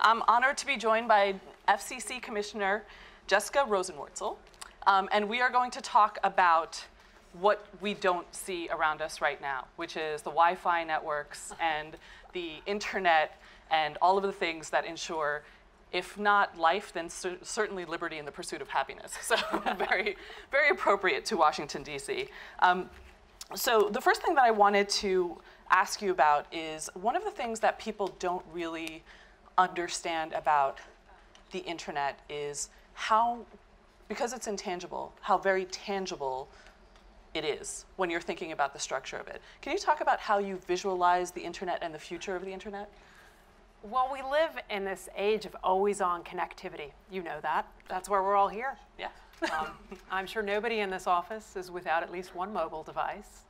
I'm honored to be joined by FCC Commissioner Jessica Rosenworcel, and we are going to talk about what we don't see around us right now, which is the Wi-Fi networks and the internet and all of the things that ensure, if not life, then certainly liberty in the pursuit of happiness. So very, very appropriate to Washington, D.C. So the first thing that I wanted to ask you about is one of the things that people don't really understand about the internet is how, because it's intangible, how very tangible it is when you're thinking about the structure of it. Can you talk about how you visualize the internet and the future of the internet? Well, we live in this age of always-on connectivity. You know that. That's where we're all here. Yeah. I'm sure nobody in this office is without at least one mobile device.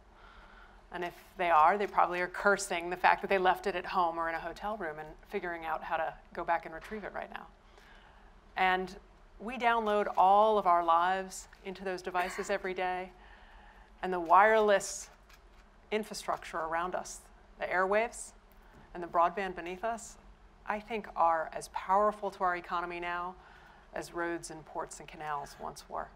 And if they are, they probably are cursing the fact that they left it at home or in a hotel room and figuring out how to go back and retrieve it right now. And we download all of our lives into those devices every day. And the wireless infrastructure around us, the airwaves and the broadband beneath us, I think are as powerful to our economy now as roads and ports and canals once were.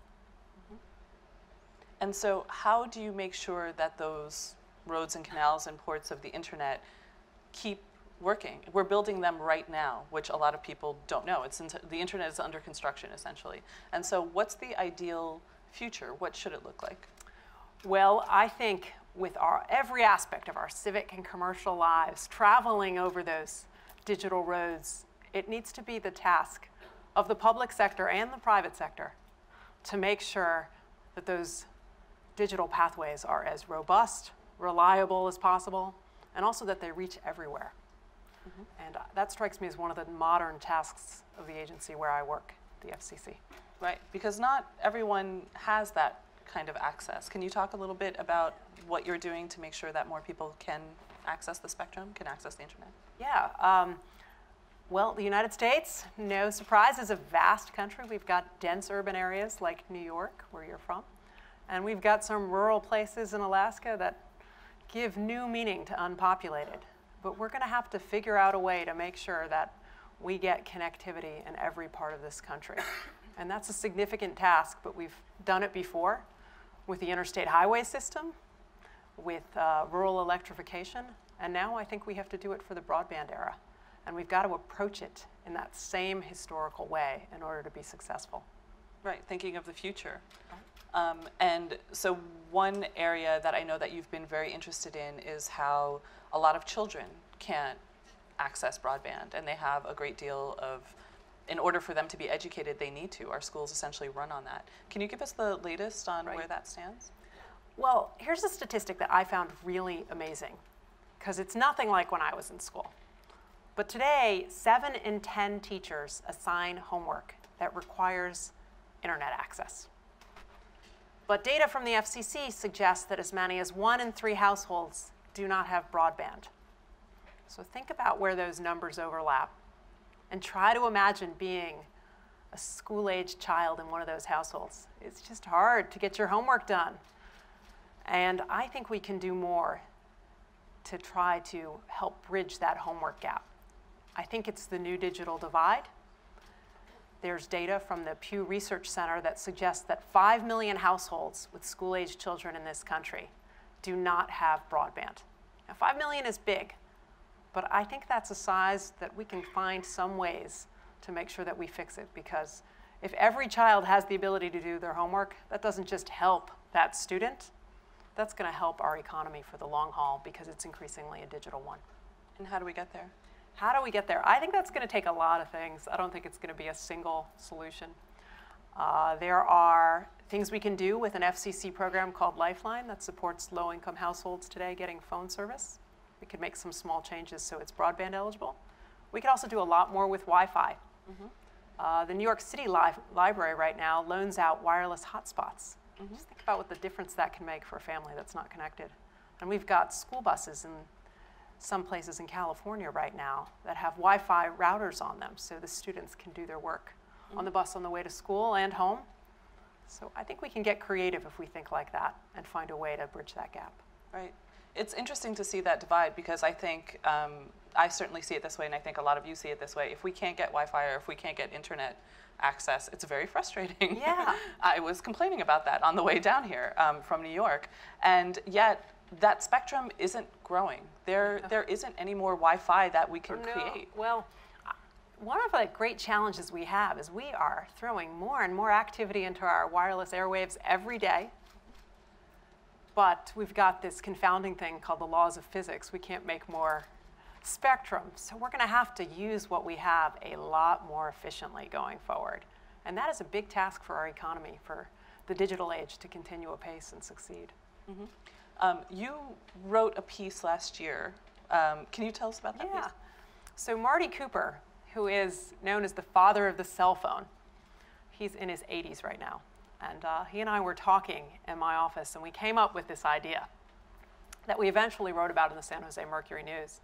And so how do you make sure that those roads and canals and ports of the internet keep working? We're building them right now, which a lot of people don't know. The internet is under construction, essentially. And so what's the ideal future? What should it look like? Well, I think with every aspect of our civic and commercial lives, traveling over those digital roads, it needs to be the task of the public sector and the private sector to make sure that those digital pathways are as robust, reliable as possible, and also that they reach everywhere. And that strikes me as one of the modern tasks of the agency where I work, the FCC. Right, because not everyone has that kind of access. Can you talk a little bit about what you're doing to make sure that more people can access the spectrum, can access the internet? Yeah. Well, the United States, no surprise, is a vast country. We've got dense urban areas like New York, where you're from. And we've got some rural places in Alaska that give new meaning to unpopulated. But we're going to have to figure out a way to make sure that we get connectivity in every part of this country. And that's a significant task, but we've done it before with the interstate highway system, with rural electrification, and now I think we have to do it for the broadband era. And we've got to approach it in that same historical way in order to be successful. Right, thinking of the future. And so one area that I know that you've been very interested in is how a lot of children can't access broadband, and they have a great deal of, in order for them to be educated, they need to. Our schools essentially run on that. Can you give us the latest on where that stands? Well, here's a statistic that I found really amazing, because it's nothing like when I was in school. But today, 7 in 10 teachers assign homework that requires internet access. But data from the FCC suggests that as many as 1 in 3 households do not have broadband. So think about where those numbers overlap and try to imagine being a school-aged child in one of those households. It's just hard to get your homework done. And I think we can do more to try to help bridge that homework gap. I think it's the new digital divide. There's data from the Pew Research Center that suggests that 5 million households with school-aged children in this country do not have broadband. Now, 5 million is big, but I think that's a size that we can find some ways to make sure that we fix it, because if every child has the ability to do their homework, that doesn't just help that student, that's going to help our economy for the long haul, because it's increasingly a digital one. And how do we get there? How do we get there? I think that's going to take a lot of things. I don't think it's going to be a single solution. There are things we can do with an FCC program called Lifeline that supports low-income households today getting phone service. We could make some small changes so it's broadband eligible. We could also do a lot more with Wi-Fi. The New York City Library right now loans out wireless hotspots. Just think about what the difference that can make for a family that's not connected. And we've got school buses in some places in California right now that have Wi-Fi routers on them so the students can do their work on the bus on the way to school and home. So I think we can get creative if we think like that and find a way to bridge that gap. Right. It's interesting to see that divide because I think I certainly see it this way, and I think a lot of you see it this way. If we can't get Wi-Fi or if we can't get internet access, it's very frustrating. Yeah. I was complaining about that on the way down here from New York, and yet that spectrum isn't growing. There isn't any more Wi-Fi that we can create. Well, one of the great challenges we have is we are throwing more and more activity into our wireless airwaves every day. But we've got this confounding thing called the laws of physics. We can't make more spectrum. So we're going to have to use what we have a lot more efficiently going forward. And that is a big task for our economy, for the digital age to continue apace and succeed. Mm-hmm. You wrote a piece last year. Can you tell us about that piece? So Marty Cooper, who is known as the father of the cell phone, he's in his 80s right now. And he and I were talking in my office, and we came up with this idea that we eventually wrote about in the San Jose Mercury News.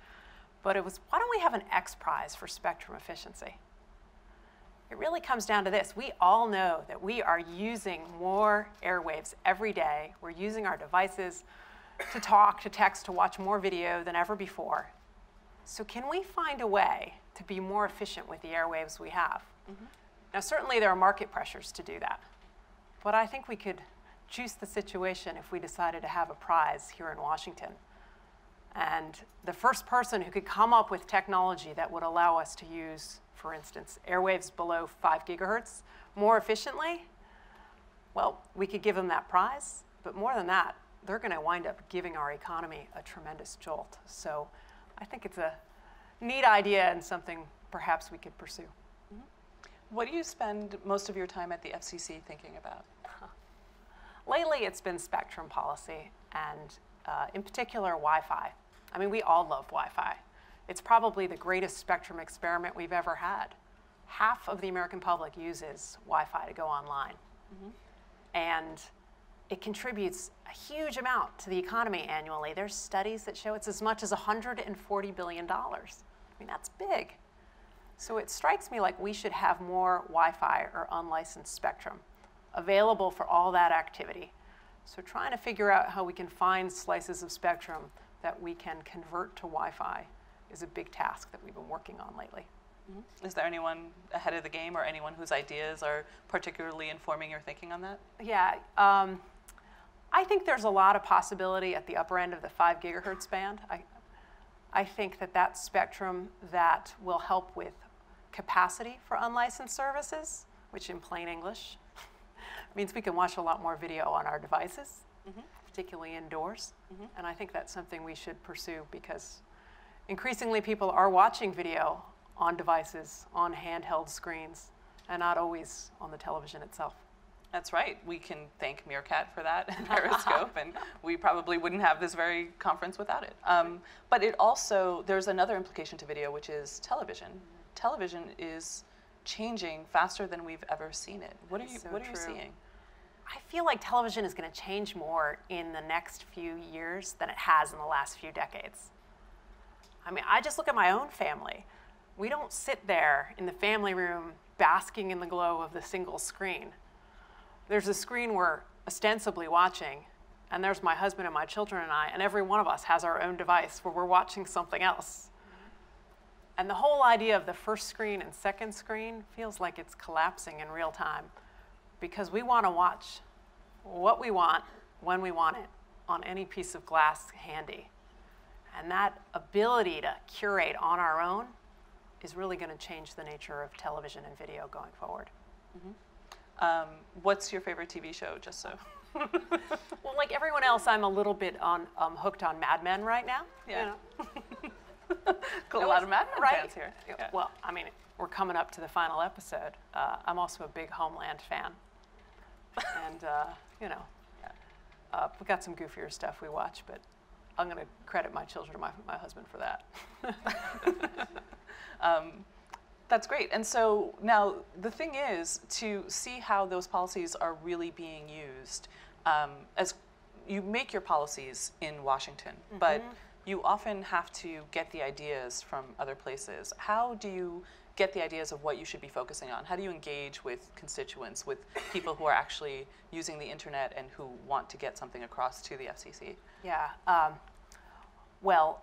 But it was, why don't we have an X Prize for spectrum efficiency? It really comes down to this. We all know that we are using more airwaves every day. We're using our devices to talk, to text, to watch more video than ever before. So can we find a way to be more efficient with the airwaves we have? Mm-hmm. Now, certainly there are market pressures to do that. But I think we could juice the situation if we decided to have a prize here in Washington. And the first person who could come up with technology that would allow us to use, for instance, airwaves below 5 gigahertz more efficiently, well, we could give them that prize. But more than that, they're going to wind up giving our economy a tremendous jolt. So I think it's a neat idea and something perhaps we could pursue. What do you spend most of your time at the FCC thinking about? Lately, it's been spectrum policy and, in particular, Wi-Fi. I mean, we all love Wi-Fi. It's probably the greatest spectrum experiment we've ever had. Half of the American public uses Wi-Fi to go online. Mm-hmm. And it contributes a huge amount to the economy annually. There's studies that show it's as much as $140 billion. I mean, that's big. So it strikes me like we should have more Wi-Fi or unlicensed spectrum available for all that activity. So trying to figure out how we can find slices of spectrum that we can convert to Wi-Fi is a big task that we've been working on lately. Mm-hmm. Is there anyone ahead of the game or anyone whose ideas are particularly informing your thinking on that? Yeah, I think there's a lot of possibility at the upper end of the 5 gigahertz band. I think that spectrum that will help with capacity for unlicensed services, which in plain English means we can watch a lot more video on our devices, mm-hmm. particularly indoors. Mm-hmm. And I think that's something we should pursue because increasingly people are watching video on devices, on handheld screens, and not always on the television itself. That's right. We can thank Meerkat for that and Periscope, and we probably wouldn't have this very conference without it. But it also, there's another implication to video, which is television. Television is changing faster than we've ever seen it. What are you seeing? I feel like television is going to change more in the next few years than it has in the last few decades. I mean, I just look at my own family. We don't sit there in the family room basking in the glow of the single screen. There's a screen we're ostensibly watching, and there's my husband and my children and I, and every one of us has our own device where we're watching something else. And the whole idea of the first screen and second screen feels like it's collapsing in real time because we want to watch what we want, when we want it, on any piece of glass handy. And that ability to curate on our own is really going to change the nature of television and video going forward. Mm-hmm. What's your favorite TV show, just so? Well, like everyone else, I'm a little bit hooked on Mad Men right now. Yeah. You know? A lot of Mad Men fans here. Yeah. Well, I mean, we're coming up to the final episode. I'm also a big Homeland fan. And, you know, we've got some goofier stuff we watch, but I'm going to credit my children and my husband for that. That's great. And so now the thing is to see how those policies are really being used. As you make your policies in Washington, mm-hmm. but you often have to get the ideas from other places. How do you get the ideas of what you should be focusing on? How do you engage with constituents, with people who are actually using the internet and who want to get something across to the FCC? Yeah. Well,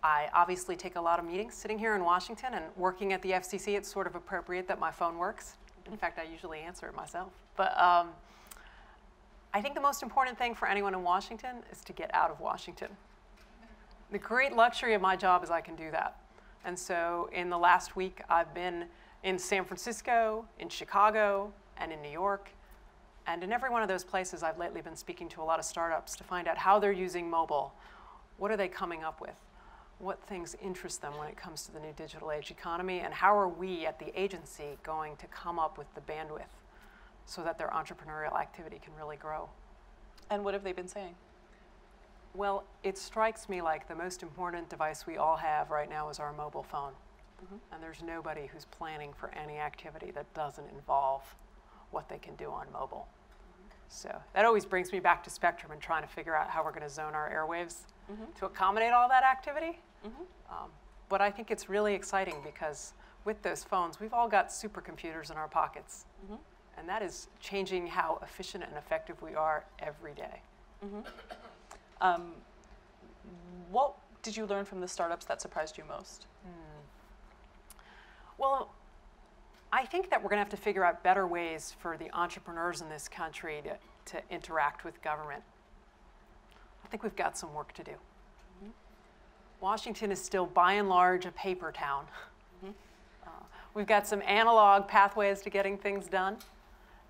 I obviously take a lot of meetings sitting here in Washington, and working at the FCC, it's sort of appropriate that my phone works. In fact, I usually answer it myself. But I think the most important thing for anyone in Washington is to get out of Washington. The great luxury of my job is I can do that. And so in the last week, I've been in San Francisco, in Chicago, and in New York. And in every one of those places, I've lately been speaking to a lot of startups to find out how they're using mobile. What are they coming up with? What things interest them when it comes to the new digital age economy? And how are we at the agency going to come up with the bandwidth so that their entrepreneurial activity can really grow? And what have they been saying? Well, it strikes me like the most important device we all have right now is our mobile phone. And there's nobody who's planning for any activity that doesn't involve what they can do on mobile. So that always brings me back to Spectrum and trying to figure out how we're going to zone our airwaves to accommodate all that activity. But I think it's really exciting because with those phones, we've all got supercomputers in our pockets. And that is changing how efficient and effective we are every day. What did you learn from the startups that surprised you most? Well, I think that we're going to have to figure out better ways for the entrepreneurs in this country to interact with government. I think we've got some work to do. Washington is still, by and large, a paper town. We've got some analog pathways to getting things done,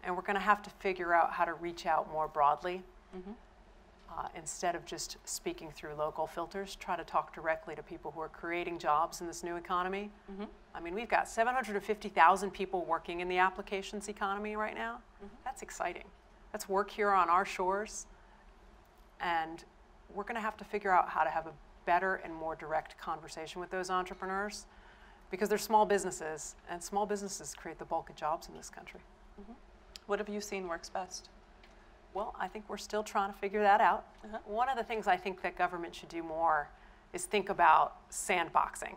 and we're going to have to figure out how to reach out more broadly. Instead of just speaking through local filters, try to talk directly to people who are creating jobs in this new economy. I mean, we've got 750,000 people working in the applications economy right now. That's exciting. That's work here on our shores. And we're going to have to figure out how to have a better and more direct conversation with those entrepreneurs, because they're small businesses, and small businesses create the bulk of jobs in this country. What have you seen works best? Well, I think we're still trying to figure that out. One of the things I think that government should do more is think about sandboxing.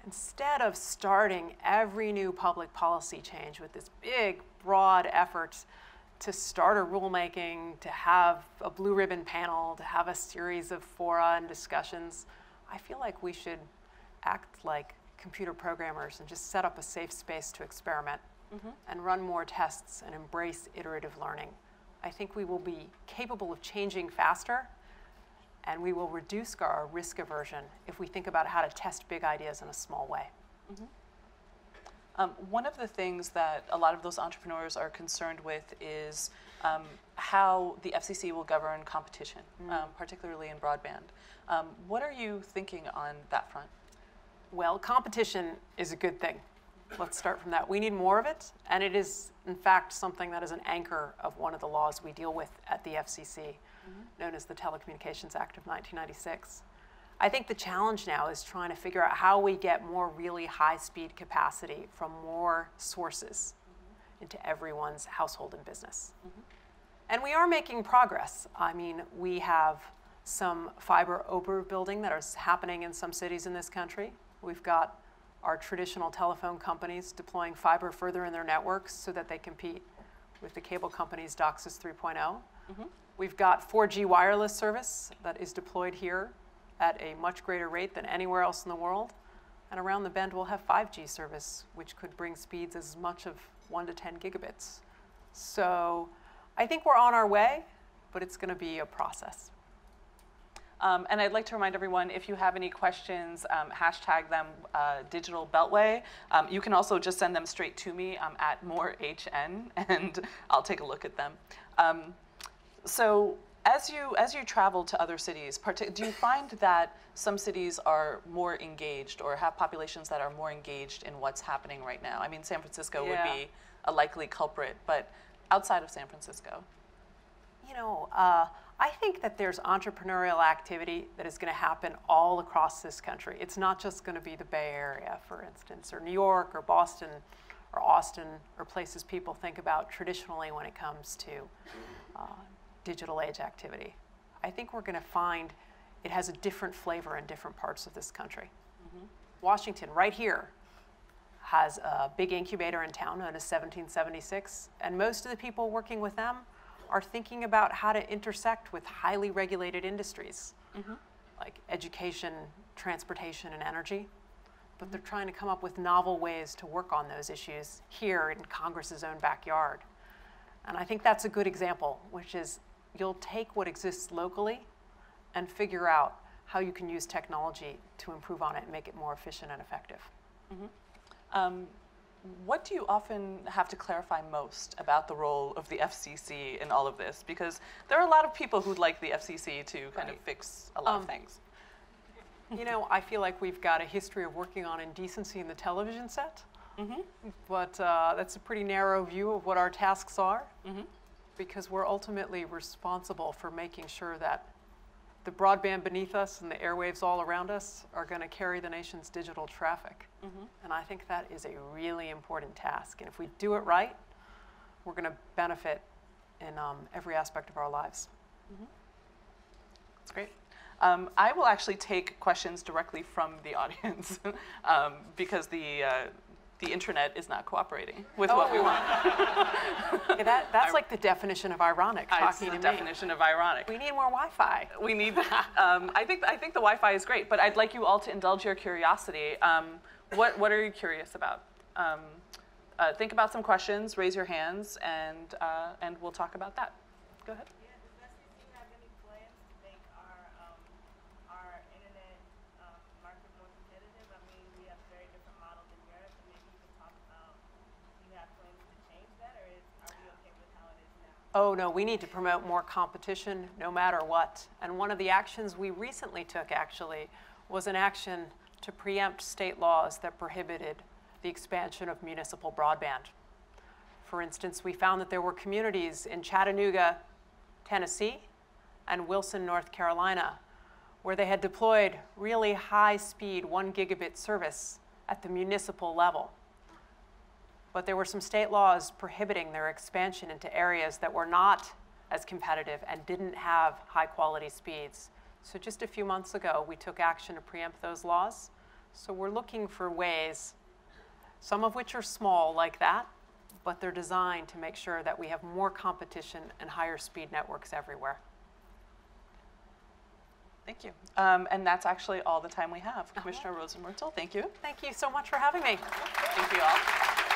Instead of starting every new public policy change with this big, broad effort to start a rulemaking, to have a blue ribbon panel, to have a series of fora and discussions, I feel like we should act like computer programmers and just set up a safe space to experiment and run more tests and embrace iterative learning. I think we will be capable of changing faster, and we will reduce our risk aversion if we think about how to test big ideas in a small way. One of the things that a lot of those entrepreneurs are concerned with is how the FCC will govern competition, particularly in broadband. What are you thinking on that front? Well, competition is a good thing. Let's start from that. We need more of it, and it is, in fact, something that is an anchor of one of the laws we deal with at the FCC, known as the Telecommunications Act of 1996. I think the challenge now is trying to figure out how we get more really high-speed capacity from more sources into everyone's household and business. And we are making progress. I mean, we have some fiber overbuilding that is happening in some cities in this country. We've got our traditional telephone companies deploying fiber further in their networks so that they compete with the cable companies' DOCSIS 3.0. We've got 4G wireless service that is deployed here at a much greater rate than anywhere else in the world. And around the bend, we'll have 5G service, which could bring speeds as much of 1 to 10 gigabits. So I think we're on our way, but it's going to be a process. And I'd like to remind everyone, if you have any questions, hashtag them Digital Beltway. You can also just send them straight to me at morehn, and I'll take a look at them. So as you travel to other cities, do you find that some cities are more engaged or have populations that are more engaged in what's happening right now? I mean, San Francisco would be a likely culprit, but outside of San Francisco? You know, I think that there's entrepreneurial activity that is going to happen all across this country. It's not just going to be the Bay Area, for instance, or New York, or Boston, or Austin, or places people think about traditionally when it comes to digital age activity. I think we're going to find it has a different flavor in different parts of this country. Washington, right here, has a big incubator in town known as 1776, and most of the people working with them are thinking about how to intersect with highly regulated industries. like education, transportation, and energy. But they're trying to come up with novel ways to work on those issues here in Congress's own backyard. And I think that's a good example, which is you'll take what exists locally and figure out how you can use technology to improve on it and make it more efficient and effective. What do you often have to clarify most about the role of the FCC in all of this? Because there are a lot of people who'd like the FCC to kind of fix a lot of things. You know, I feel like we've got a history of working on indecency in the television set, but that's a pretty narrow view of what our tasks are, because we're ultimately responsible for making sure that the broadband beneath us and the airwaves all around us are going to carry the nation's digital traffic. And I think that is a really important task. And if we do it right, we're going to benefit in every aspect of our lives. That's great. I will actually take questions directly from the audience because the internet is not cooperating with what we want. Okay, that's like the definition of ironic. It's the definition of ironic. We need more Wi-Fi. We need. I think the Wi-Fi is great, but I'd like you all to indulge your curiosity. What are you curious about? Think about some questions. Raise your hands, and we'll talk about that. Go ahead. Yeah, does FCC have any plans to make our internet market more competitive? I mean, we have very different models in Europe, and maybe you can talk about, do you have plans to change that, or are we okay with how it is now? Oh, no, we need to promote more competition no matter what. And one of the actions we recently took, actually, was an action to preempt state laws that prohibited the expansion of municipal broadband. For instance, we found that there were communities in Chattanooga, Tennessee, and Wilson, North Carolina, where they had deployed really high-speed 1 gigabit service at the municipal level. But there were some state laws prohibiting their expansion into areas that were not as competitive and didn't have high-quality speeds. So just a few months ago, we took action to preempt those laws. So we're looking for ways, some of which are small like that, but they're designed to make sure that we have more competition and higher speed networks everywhere. Thank you. And that's actually all the time we have. Commissioner Rosenworcel, thank you. Thank you so much for having me. Thank you all.